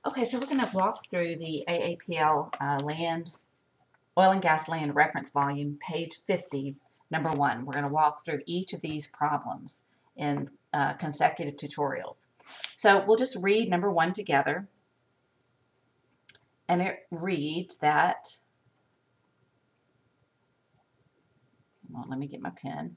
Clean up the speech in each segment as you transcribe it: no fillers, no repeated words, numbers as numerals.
Okay, so we're going to walk through the AAPL oil and gas land reference volume, page 50, number 1. We're going to walk through each of these problems in consecutive tutorials. So we'll just read number 1 together, and it reads that, well, let me get my pen.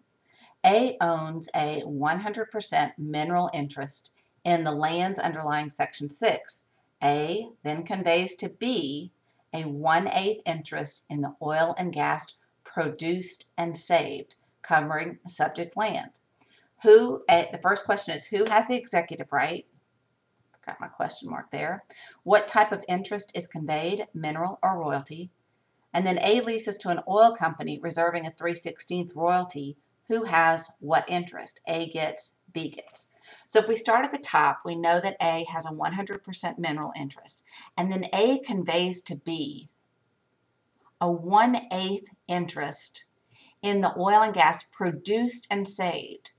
A owns a 100% mineral interest in the lands underlying Section 6. A then conveys to B a 1/8 interest in the oil and gas produced and saved, covering the subject land. The first question is, who has the executive right? Got my question mark there. What type of interest is conveyed, mineral or royalty? And then A leases to an oil company reserving a 3/16 royalty. Who has what interest? A gets, B gets. So if we start at the top, we know that A has a 100% mineral interest. And then A conveys to B a 1/8 interest in the oil and gas produced and saved.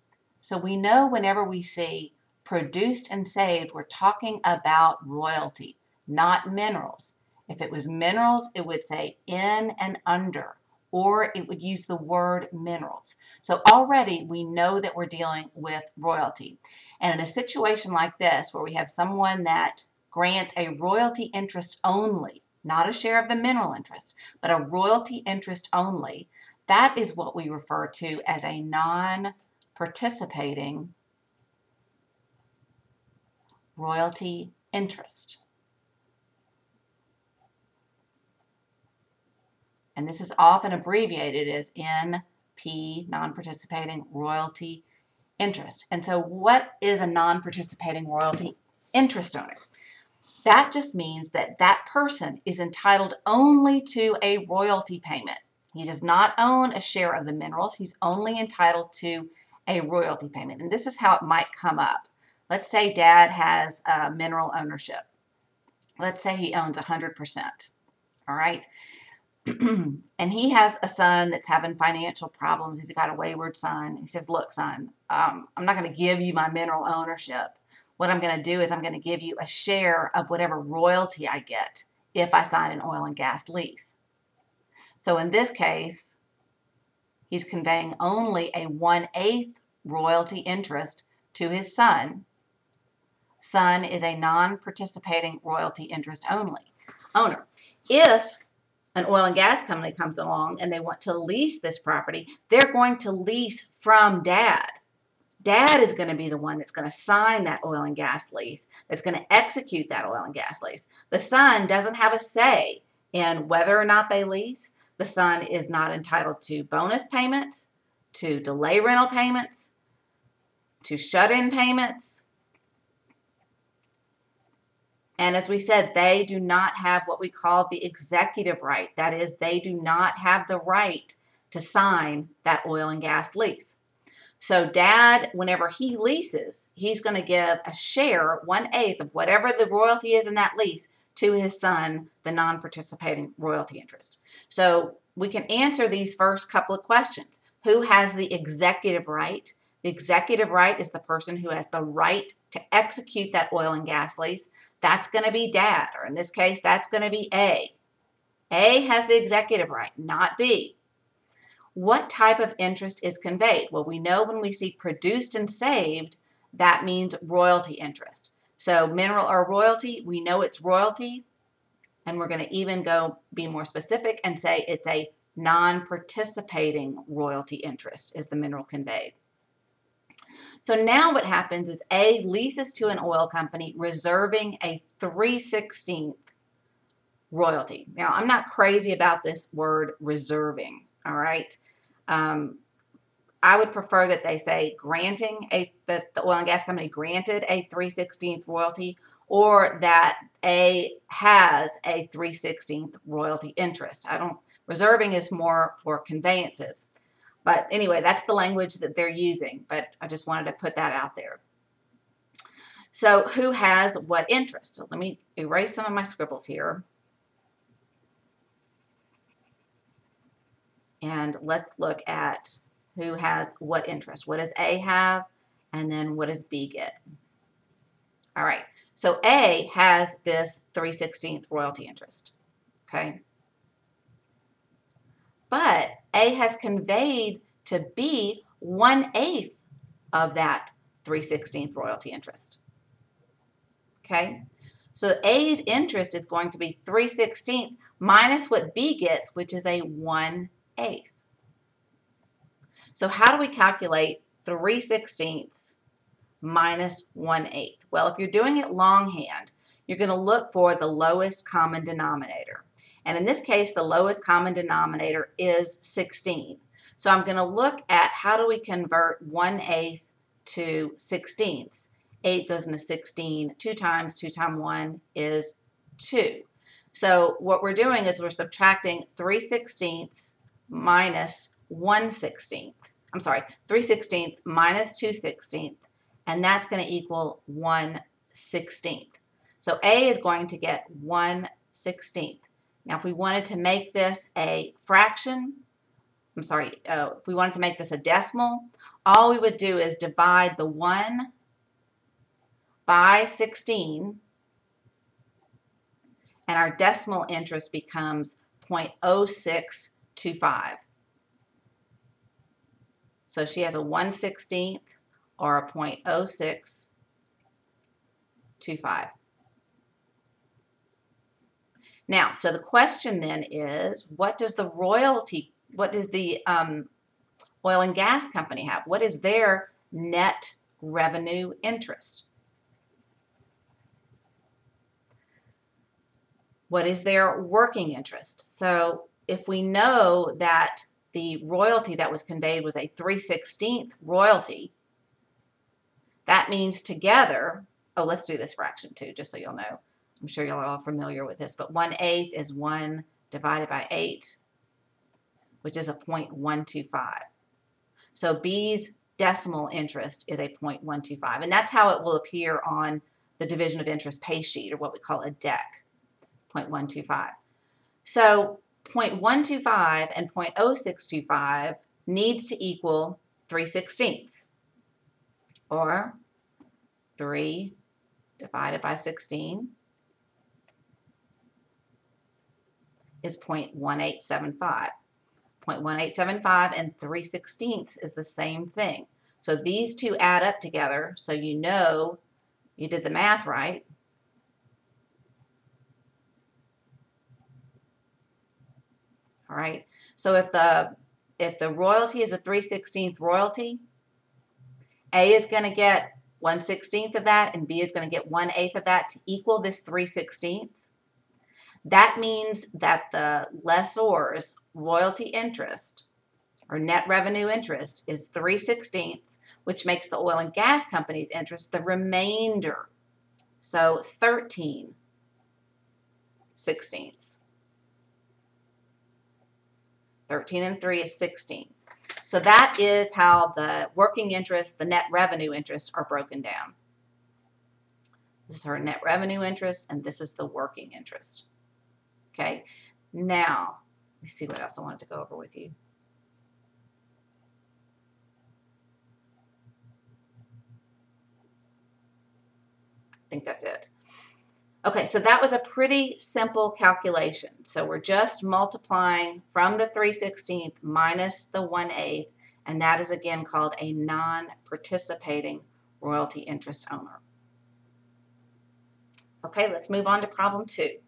So we know whenever we see produced and saved, we're talking about royalty, not minerals. If it was minerals, it would say in and under, or it would use the word minerals. So already we know that we're dealing with royalty. And in a situation like this, where we have someone that grants a royalty interest only, not a share of the mineral interest, but a royalty interest only, that is what we refer to as a non-participating royalty interest. And this is often abbreviated as NP, non-participating royalty interest. And so what is a non-participating royalty interest owner? That just means that that person is entitled only to a royalty payment. He does not own a share of the minerals. He's only entitled to a royalty payment. And this is how it might come up. Let's say Dad has mineral ownership. Let's say he owns 100%. All right. And he has a son that's having financial problems. He's got a wayward son. He says, look, son, I'm not going to give you my mineral ownership. What I'm going to do is I'm going to give you a share of whatever royalty I get if I sign an oil and gas lease. So in this case, he's conveying only a 1/8 royalty interest to his son. Son is a non-participating royalty interest only owner. If an oil and gas company comes along and they want to lease this property, they're going to lease from Dad. Dad is going to be the one that's going to sign that oil and gas lease, that's going to execute that oil and gas lease. The son doesn't have a say in whether or not they lease. The son is not entitled to bonus payments, to delay rental payments, to shut-in payments. And as we said, they do not have what we call the executive right. That is, they do not have the right to sign that oil and gas lease. So Dad, whenever he leases, he's going to give a share, 1/8 of whatever the royalty is in that lease, to his son, the non-participating royalty interest. So we can answer these first couple of questions. Who has the executive right? The executive right is the person who has the right to execute that oil and gas lease. That's going to be Dad, or in this case, that's going to be A. A has the executive right, not B. What type of interest is conveyed? Well, we know when we see produced and saved, that means royalty interest. So mineral or royalty, we know it's royalty, and we're going to even go be more specific and say it's a non-participating royalty interest is the mineral conveyed. So now what happens is A leases to an oil company reserving a 3/16 royalty. Now, I'm not crazy about this word reserving, all right? I would prefer that they say granting that the oil and gas company granted a 3/16 royalty, or that A has a 3/16 royalty interest. Reserving is more for conveyances. But anyway, that's the language that they're using, but I just wanted to put that out there. So who has what interest? So let me erase some of my scribbles here. And let's look at who has what interest. What does A have? And then what does B get? All right. So A has this 3/16 royalty interest, okay? But A has conveyed to B 1/8 of that 3/16 royalty interest, okay? So A's interest is going to be 3/16 minus what B gets, which is a 1/8. So how do we calculate 3/16 minus 1/8? Well, if you're doing it longhand, you're going to look for the lowest common denominator. And in this case, the lowest common denominator is 16. So I'm going to look at how do we convert 1/8 to 16ths. 8 goes into 16. 2 times 1 is 2. So what we're doing is we're subtracting 3/16 minus 1/16. I'm sorry, 3/16 minus 2/16, and that's going to equal 1/16. So A is going to get 1/16. Now, if we wanted to make this a fraction, if we wanted to make this a decimal, all we would do is divide the 1 by 16, and our decimal interest becomes 0.0625. So she has a 1/16 or a 0.0625. Now, so the question then is, what does the oil and gas company have? What is their net revenue interest? What is their working interest? So if we know that the royalty that was conveyed was a 3/16 royalty, that means together, oh, let's do this fraction too, just so you'll know. I'm sure you're all familiar with this, but 1/8 is 1 divided by 8, which is a 0.125. So B's decimal interest is a 0.125, and that's how it will appear on the division of interest pay sheet, or what we call a DEC, 0.125. So 0.125 and 0.0625 needs to equal 3/16, or 3 divided by 16 is 0.1875. 0.1875 and 3/16 is the same thing. So these two add up together, so you know you did the math right. All right. So if the royalty is a 3/16 royalty, A is going to get 1/16 of that, and B is going to get 1/8 of that to equal this 3/16. That means that the lessor's royalty interest, or net revenue interest, is 3/16, which makes the oil and gas company's interest the remainder. So 13/16. 13 and 3 is 16. So that is how the working interest, the net revenue interest, are broken down. This is her net revenue interest, and this is the working interest. Okay, now, let me see what else I wanted to go over with you. I think that's it. Okay, so that was a pretty simple calculation. So we're just multiplying from the 3/16 minus the 1/8, and that is again called a non-participating royalty interest owner. Okay, let's move on to problem 2.